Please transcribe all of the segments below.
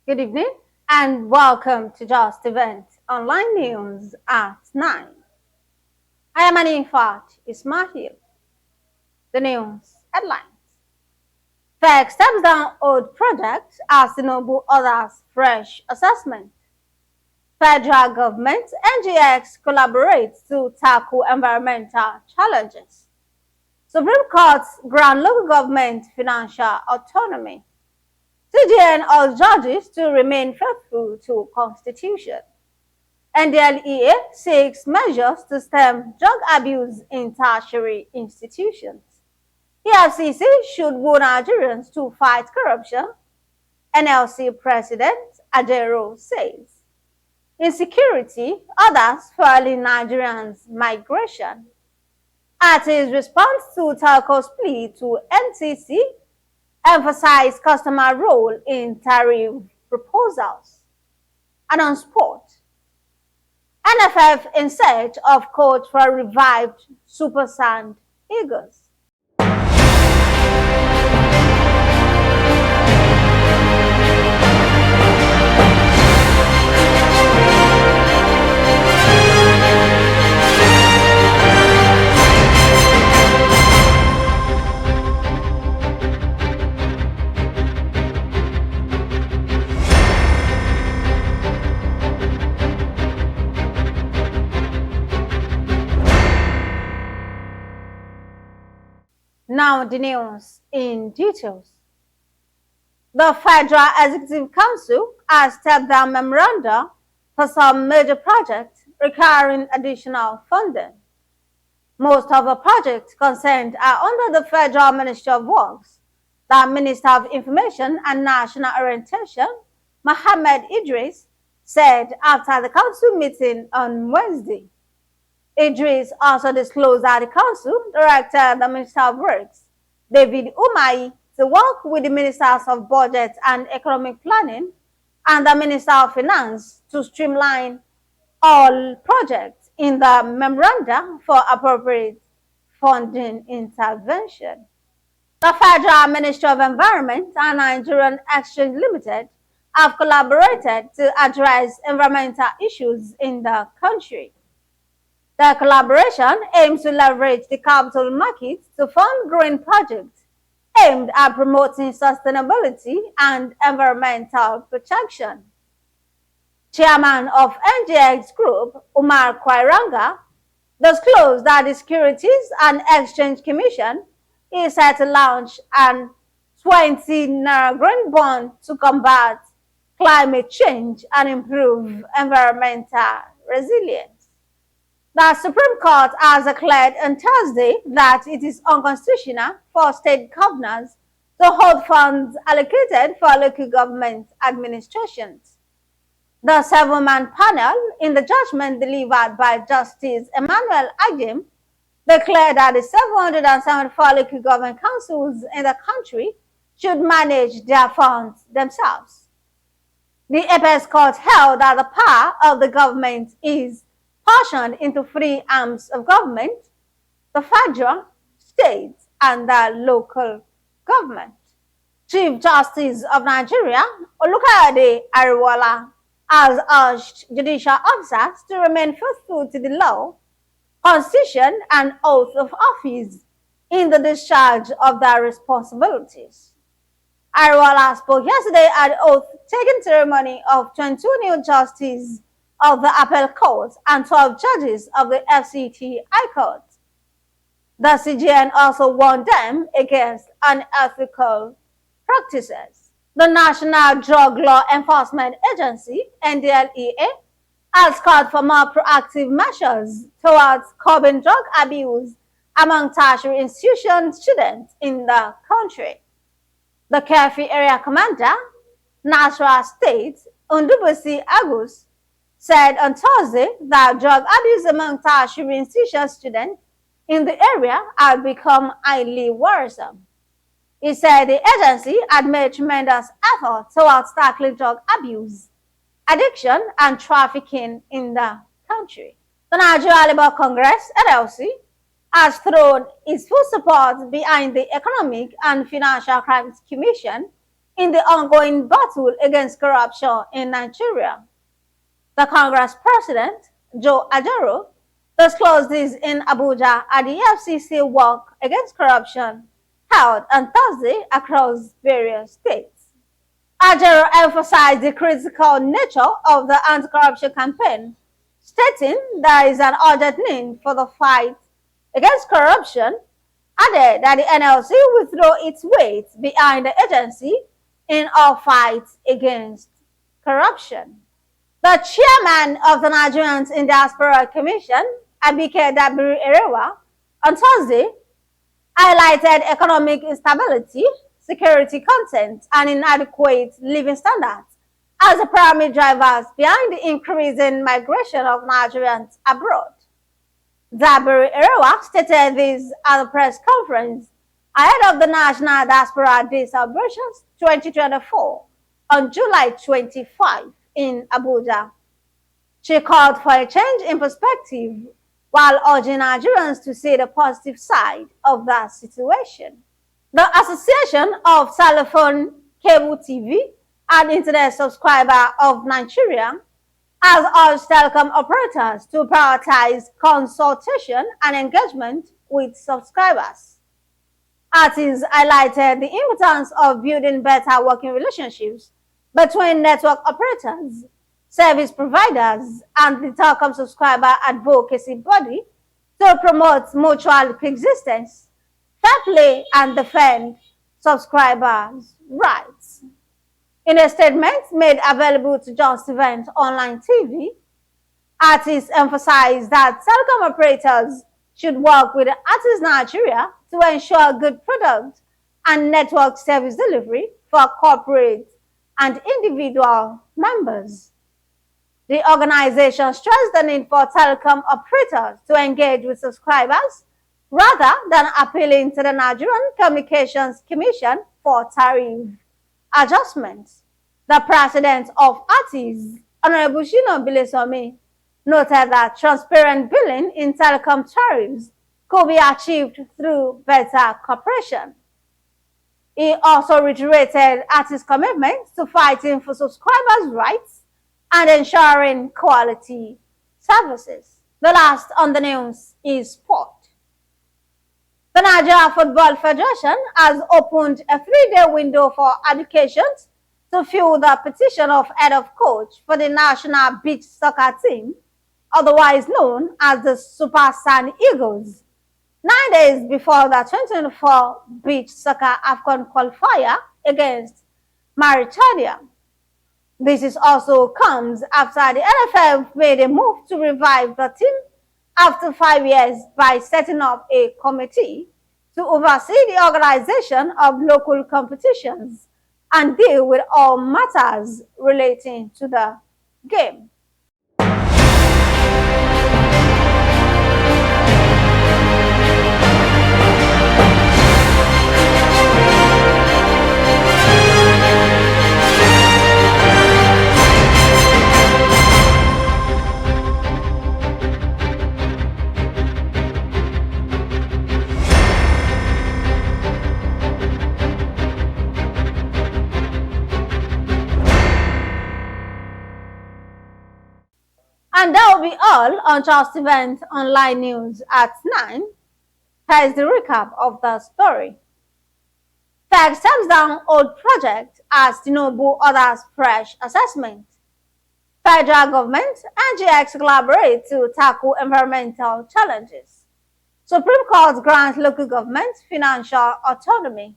Good evening and welcome to Justeventonline News at 9. I am Anifat Ismail. The news headlines. FEC steps down old project as Tinubu orders fresh assessment. Federal government NGX collaborates to tackle environmental challenges. Supreme Court grant local government financial autonomy. CGN urges judges to remain faithful to Constitution. NDLEA seeks measures to stem drug abuse in tertiary institutions. EFCC should warn Nigerians to fight corruption, NLC President Ajaero says. Insecurity, others fueling Nigerians' migration. ATCIS response to Telcos' plea to NTC emphasize customer role in tariff proposals. And on sport, NFF in search of coach for revived Super Sand Eagles. Now the news in details. The Federal Executive Council has stepped down memoranda for some major projects requiring additional funding. Most of the projects concerned are under the Federal Ministry of Works. The Minister of Information and National Orientation, Mohammed Idris, said after the council meeting on Wednesday. Idris also disclosed that the council directed the Minister of Works, David Umahi, to work with the Ministers of Budget and Economic Planning and the Minister of Finance to streamline all projects in the memoranda for appropriate funding intervention. The Federal Ministry of Environment and Nigerian Exchange Limited have collaborated to address environmental issues in the country. The collaboration aims to leverage the capital market to fund green projects aimed at promoting sustainability and environmental protection. Chairman of NGX Group, Umar Kwairanga, disclosed that the Securities and Exchange Commission is set to launch an 20 naira green bond to combat climate change and improve environmental resilience. The Supreme Court has declared on Thursday that it is unconstitutional for state governors to hold funds allocated for local government administrations. The seven-man panel, in the judgment delivered by Justice Emmanuel Agim, declared that the 774 local government councils in the country should manage their funds themselves. The Apex Court held that the power of the government is portioned into three arms of government: the federal, state, and the local government. Chief Justice of Nigeria, Olukayode Ariwoola, has urged judicial officers to remain faithful to the law, constitution, and oath of office in the discharge of their responsibilities. Ariwoola spoke yesterday at the oath-taking ceremony of 22 new justices of the Appellate Court and 12 judges of the FCT High Court. The CGN also warned them against unethical practices. The National Drug Law Enforcement Agency, NDLEA, has called for more proactive measures towards curbing drug abuse among tertiary institution students in the country. The Kefi Area Commander, Nasarawa State, Ndubuisi Agus, said on Thursday that drug abuse among tertiary institution students in the area had become highly worrisome. He said the agency had made tremendous effort towards tackling drug abuse, addiction, and trafficking in the country. The Nigeria Labour Congress, NLC, has thrown its full support behind the Economic and Financial Crimes Commission in the ongoing battle against corruption in Nigeria. The Congress President, Joe Ajaero, disclosed this in Abuja at the EFCC Walk Against Corruption held on Thursday across various states. Ajaero emphasized the critical nature of the anti-corruption campaign, stating there is an urgent need for the fight against corruption, added that the NLC will throw its weight behind the agency in our fight against corruption. The chairman of the Nigerians in Diaspora Commission, Abike Dabiri-Erewa, on Thursday, highlighted economic instability, security content, and inadequate living standards as the primary drivers behind the increase in migration of Nigerians abroad. Dabiri-Erewa stated this at a press conference ahead of the National Diaspora Day Celebrations 2024 on July 25 in Abuja. She called for a change in perspective while urging Nigerians to see the positive side of that situation. The Association of Telephone, Cable TV, and Internet Subscriber of Nigeria has urged telecom operators to prioritize consultation and engagement with subscribers. ATCIS highlighted the importance of building better working relationships between network operators, service providers, and the telecom subscriber advocacy body to promote mutual coexistence, fair play, and defend subscribers' rights. In a statement made available to Justeventonline TV, ATCIS emphasized that telecom operators should work with ATCIS Nigeria to ensure good product and network service delivery for corporate and individual members. The organization stressed the need for telecom operators to engage with subscribers rather than appealing to the Nigerian Communications Commission for tariff adjustments. The president of ATCIS, Honorable Shino Bilesome, noted that transparent billing in telecom tariffs could be achieved through better cooperation. He also reiterated ATCIS' commitment to fighting for subscribers' rights and ensuring quality services. The last on the news is sport. The Nigeria Football Federation has opened a 3-day window for applications to fill the petition of head of coach for the national beach soccer team, otherwise known as the Super Sand Eagles, 9 days before the 2024 beach soccer AFCON qualifier against Mauritania. This also comes after the NFF made a move to revive the team after 5 years by setting up a committee to oversee the organization of local competitions and deal with all matters relating to the game. And that will be all on Justeventonline News at 9. Here is the recap of the story. FEC steps down old project as Tinubu orders fresh assessment. Federal government and GX collaborate to tackle environmental challenges. Supreme Court grants local government financial autonomy.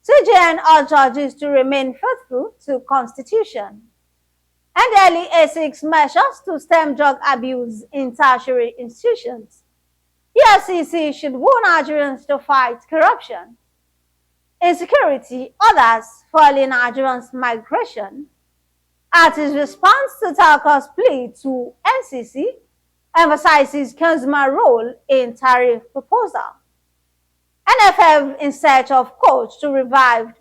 CJN urges judges to remain faithful to Constitution. NDLEA seeks measures to stem drug abuse in tertiary institutions. EFCC should warn Nigerians to fight corruption. Insecurity, others foiling Nigerians' migration. ATCIS response to Telcos' plea to NCC emphasizes consumer role in tariff proposal. NFF in search of coach to revive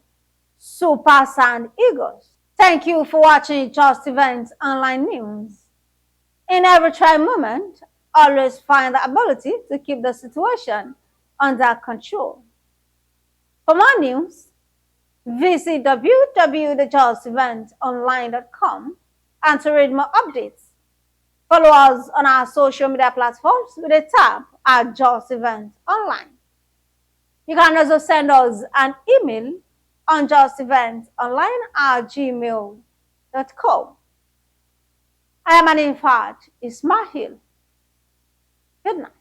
Super Sand Eagles. Thank you for watching Justeventonline News. In every trying moment, always find the ability to keep the situation under control. For more news, Visit www.justeventonline.com and to read more updates. Follow us on our social media platforms with a tab at Just Event Online. You can also send us an email on justeventonline@gmail.com. I am Anifat Ismail. Good night.